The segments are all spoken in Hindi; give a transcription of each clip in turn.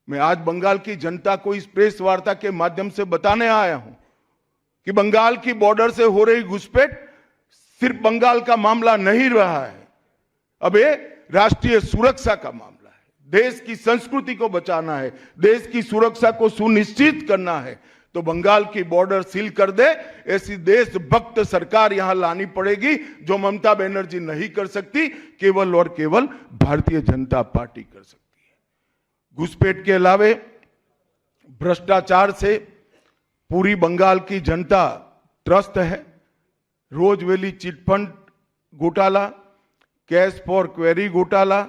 मैं आज बंगाल की जनता को इस प्रेस वार्ता के माध्यम से बताने आया हूं कि बंगाल की बॉर्डर से हो रही घुसपैठ सिर्फ बंगाल का मामला नहीं रहा है, अब ये राष्ट्रीय सुरक्षा का मामला है। देश की संस्कृति को बचाना है, देश की सुरक्षा को सुनिश्चित करना है, तो बंगाल की बॉर्डर सील कर दे, ऐसी देशभक्त सरकार यहां लानी पड़ेगी जो ममता बनर्जी नहीं कर सकती, केवल और केवल भारतीय जनता पार्टी कर सकती है। घुसपैठ के अलावे भ्रष्टाचार से पूरी बंगाल की जनता त्रस्त है। रोजवेली चिटफंड घोटाला, कैश फॉर क्वेरी घोटाला,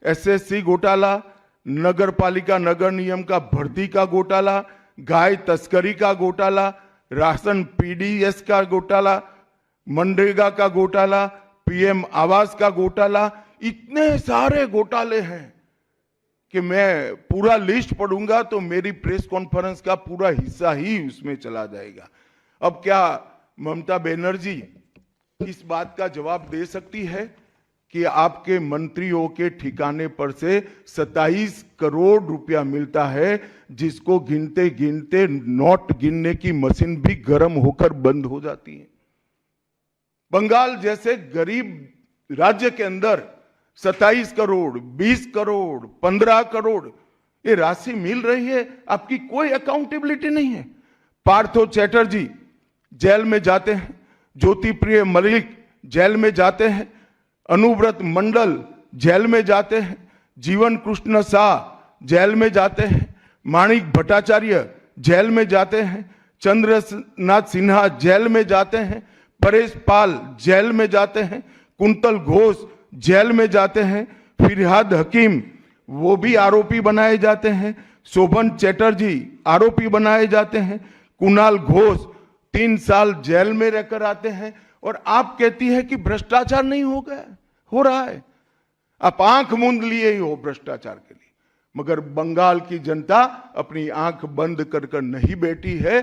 एसएससी घोटाला, नगर पालिका नगर नियम का भर्ती का घोटाला, गाय तस्करी का घोटाला, राशन पीडीएस का घोटाला, मनरेगा का घोटाला, पीएम आवास का घोटाला, इतने सारे घोटाले हैं कि मैं पूरा लिस्ट पढ़ूंगा तो मेरी प्रेस कॉन्फ्रेंस का पूरा हिस्सा ही उसमें चला जाएगा। अब क्या ममता बनर्जी इस बात का जवाब दे सकती है कि आपके मंत्रियों के ठिकाने पर से 27 करोड़ रुपया मिलता है, जिसको गिनते गिनते नोट गिनने की मशीन भी गर्म होकर बंद हो जाती है। बंगाल जैसे गरीब राज्य के अंदर 27 करोड़, 20 करोड़, 15 करोड़ ये राशि मिल रही है, आपकी कोई अकाउंटेबिलिटी नहीं है। पार्थो चैटर्जी जेल में जाते हैं, ज्योति प्रिय मलिक जेल में जाते हैं, अनुव्रत मंडल जेल में जाते हैं, जीवन कृष्ण शाह जेल में जाते हैं, माणिक भट्टाचार्य जेल में जाते हैं, चंद्रनाथ सिन्हा जेल में जाते हैं, परेश पाल जेल में जाते हैं, कुंतल घोष जेल में जाते हैं, फिरहाद हकीम वो भी आरोपी बनाए जाते हैं, शोभन चैटर्जी आरोपी बनाए जाते हैं, कुणाल घोष 3 साल जेल में रहकर आते हैं, और आप कहती है कि भ्रष्टाचार नहीं हो गया, हो रहा है। आप आंख मूंद लिए ही हो भ्रष्टाचार के लिए, मगर बंगाल की जनता अपनी आंख बंद कर कर नहीं बैठी है।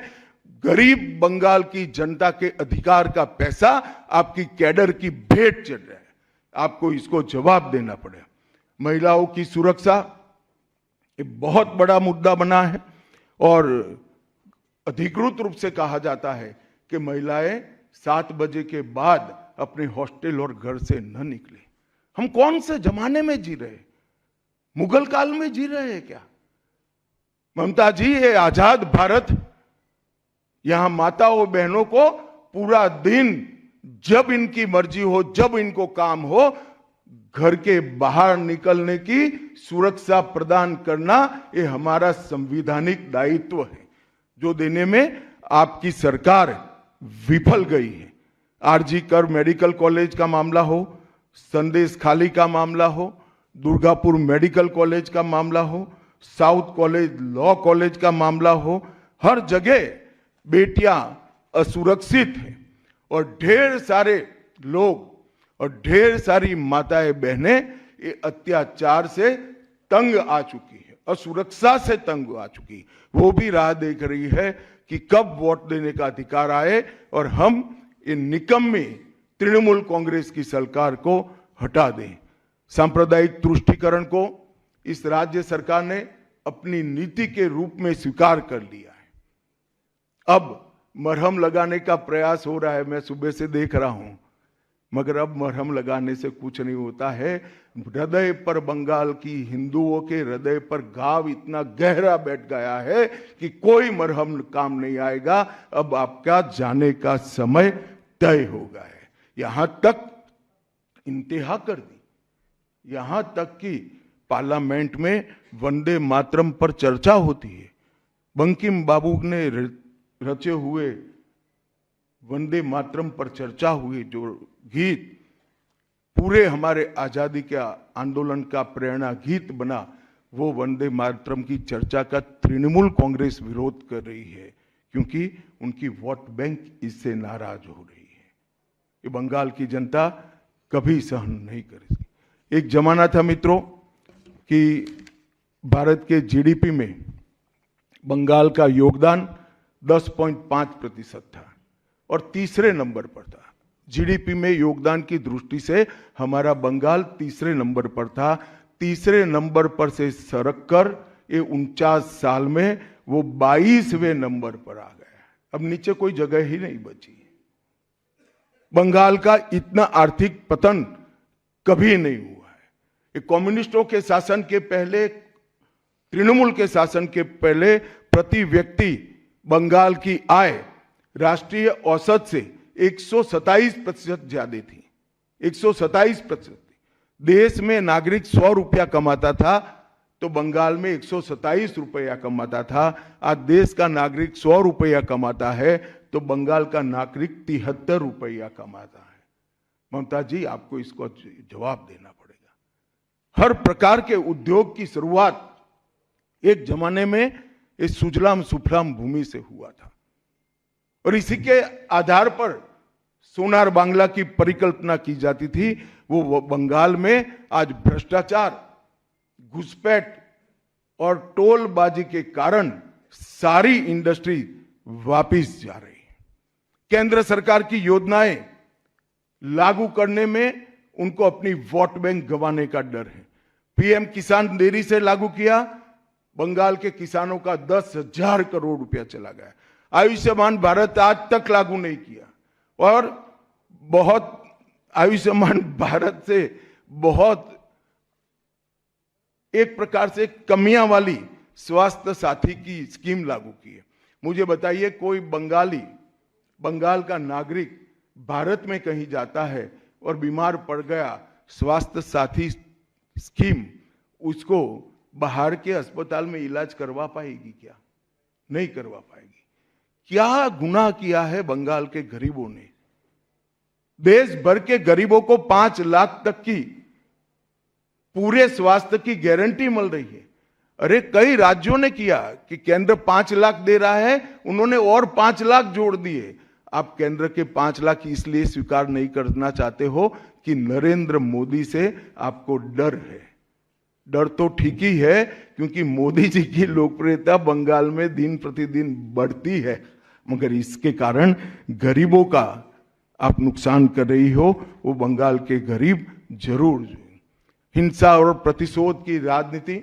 गरीब बंगाल की जनता के अधिकार का पैसा आपकी कैडर की भेंट चढ़ रहा है, आपको इसको जवाब देना पड़ेगा। महिलाओं की सुरक्षा ये बहुत बड़ा मुद्दा बना है, और अधिकृत रूप से कहा जाता है कि महिलाएं 7 बजे के बाद अपने हॉस्टल और घर से न निकले। हम कौन से जमाने में जी रहे, मुगल काल में जी रहे हैं क्या? ममता जी, ये आजाद भारत, यहां माताओं बहनों को पूरा दिन जब इनकी मर्जी हो, जब इनको काम हो, घर के बाहर निकलने की सुरक्षा प्रदान करना ये हमारा संवैधानिक दायित्व है, जो देने में आपकी सरकार विफल गई है। आरजी कर मेडिकल कॉलेज का मामला हो, संदेश खाली का मामला हो, दुर्गापुर मेडिकल कॉलेज का मामला हो, साउथ कॉलेज लॉ कॉलेज का मामला हो, हर जगह बेटियां असुरक्षित हैं, और ढेर सारे लोग और ढेर सारी माताएं बहनें ये अत्याचार से तंग आ चुकी है, असुरक्षा से तंग आ चुकी, वो भी राह देख रही है कि कब वोट देने का अधिकार आए और हम इन निकम्मी तृणमूल कांग्रेस की सरकार को हटा दें। सांप्रदायिक तुष्टीकरण को इस राज्य सरकार ने अपनी नीति के रूप में स्वीकार कर लिया है। अब मरहम लगाने का प्रयास हो रहा है, मैं सुबह से देख रहा हूं, मगर अब मरहम लगाने से कुछ नहीं होता है। हृदय पर, बंगाल की हिंदुओं के हृदय पर घाव इतना गहरा बैठ गया है कि कोई मरहम काम नहीं आएगा। अब आपका जाने का समय तय हो गया है। यहां तक इंतहा कर दी, यहां तक कि पार्लियामेंट में वंदे मातरम पर चर्चा होती है। बंकिम बाबू ने रचे हुए वंदे मातरम पर चर्चा हुई, जो गीत पूरे हमारे आजादी के आंदोलन का प्रेरणा गीत बना, वो वंदे मातरम की चर्चा का तृणमूल कांग्रेस विरोध कर रही है, क्योंकि उनकी वोट बैंक इससे नाराज हो रही है। ये बंगाल की जनता कभी सहन नहीं करेगी। एक जमाना था मित्रों कि भारत के जीडीपी में बंगाल का योगदान 10.5% था और तीसरे नंबर पर था। जीडीपी में योगदान की दृष्टि से हमारा बंगाल तीसरे नंबर पर था। तीसरे नंबर पर से सरक कर ये 49 साल में वो 22वें नंबर पर आ गया। अब नीचे कोई जगह ही नहीं बची। बंगाल का इतना आर्थिक पतन कभी नहीं हुआ है। ये कम्युनिस्टों के शासन के पहले, तृणमूल के शासन के पहले प्रति व्यक्ति बंगाल की आय राष्ट्रीय औसत से 127% ज्यादा थी। 127%। देश में नागरिक 100 रुपया कमाता था तो बंगाल में 127 रुपया कमाता था। आज देश का नागरिक 100 रुपया कमाता है तो बंगाल का नागरिक 73 रुपया कमाता है। ममता जी, आपको इसको जवाब देना पड़ेगा। हर प्रकार के उद्योग की शुरुआत एक जमाने में इस सुजलाम सुफलाम भूमि से हुआ था और इसी के आधार पर सोनार बांग्ला की परिकल्पना की जाती थी। वो बंगाल में आज भ्रष्टाचार, घुसपैठ और टोलबाजी के कारण सारी इंडस्ट्री वापिस जा रही है। केंद्र सरकार की योजनाएं लागू करने में उनको अपनी वोट बैंक गंवाने का डर है। पीएम किसान देरी से लागू किया, बंगाल के किसानों का 10,000 करोड़ रुपया चला गया। आयुष्मान भारत आज तक लागू नहीं किया और बहुत आयुष्मान भारत से बहुत एक प्रकार से कमियां वाली स्वास्थ्य साथी की स्कीम लागू की है। मुझे बताइए, कोई बंगाल का नागरिक भारत में कहीं जाता है और बीमार पड़ गया, स्वास्थ्य साथी स्कीम उसको बाहर के अस्पताल में इलाज करवा पाएगी क्या? नहीं करवा पाएगी। क्या गुनाह किया है बंगाल के गरीबों ने? देश भर के गरीबों को 5 लाख तक की पूरे स्वास्थ्य की गारंटी मिल रही है। अरे कई राज्यों ने किया कि केंद्र 5 लाख दे रहा है, उन्होंने और 5 लाख जोड़ दिए। आप केंद्र के 5 लाख इसलिए स्वीकार नहीं करना चाहते हो कि नरेंद्र मोदी से आपको डर है। डर तो ठीक ही है क्योंकि मोदी जी की लोकप्रियता बंगाल में दिन प्रतिदिन बढ़ती है, मगर इसके कारण गरीबों का आप नुकसान कर रही हो। वो बंगाल के गरीब जरूर। हिंसा और प्रतिशोध की राजनीति,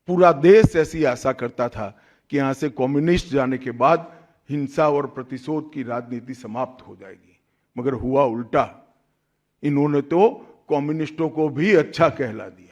पूरा देश ऐसी आशा करता था कि यहां से कम्युनिस्ट जाने के बाद हिंसा और प्रतिशोध की राजनीति समाप्त हो जाएगी, मगर हुआ उल्टा। इन्होंने तो कम्युनिस्टों को भी अच्छा कहला दिया।